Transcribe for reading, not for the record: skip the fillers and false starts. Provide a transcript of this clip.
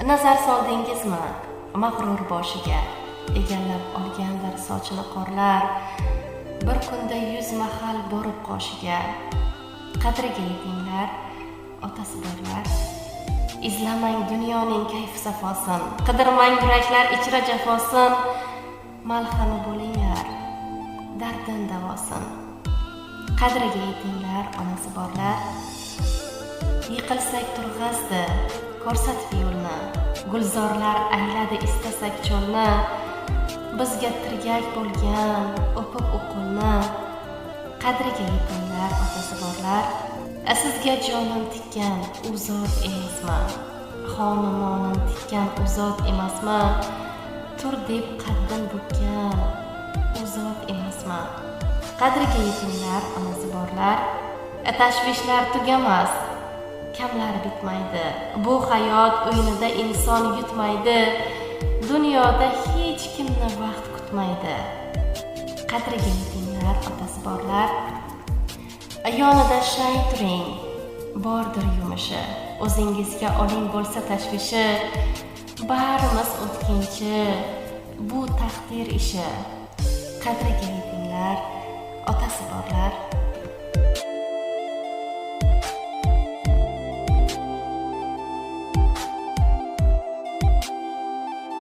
Nazar soldingizmi mag'rur boshiga, egallab olgandir sochini qorlar, bir kunda 100 mahal borib qoshiga. Qadriga yetinglar, otasi borlar. Izlamang dunyoning kayf safosin, qidirmang yuraklar ichra jafosin. Malhami bo'linglar, dardin davosin. Qadriga yetinglar, onasi borlar. Yiqilsak turg'azdi, ko'rsatib yo'lni, gulzorlar ayladi istasak cho'lni. Bizga tirgak bo'lgan, o'pib o'qulni. Qadriga yetinglar, otasi borlar. Sizga jonim tikkan u zot emasmi? Xonimonim tikkan u zot emasmi? Tur deb qaddim bukkan u zot emasmi? Qadriga yetinglar, onasi borlar. Tashvishlar tugamas, kamlar bitmaydi. Bu hayot o'yinida inson yutmaydi. Dunyoda hech kimni vaqt kutmaydi. Qadriga yetinglar, otasi borlar. Yonida shay turing, bordir yumushi. O'zingizga oling bo'lsa tashvishi. Barimiz o'tkinchi, bu taqdir ishi. Qadriga yetinglar, otasi borlar.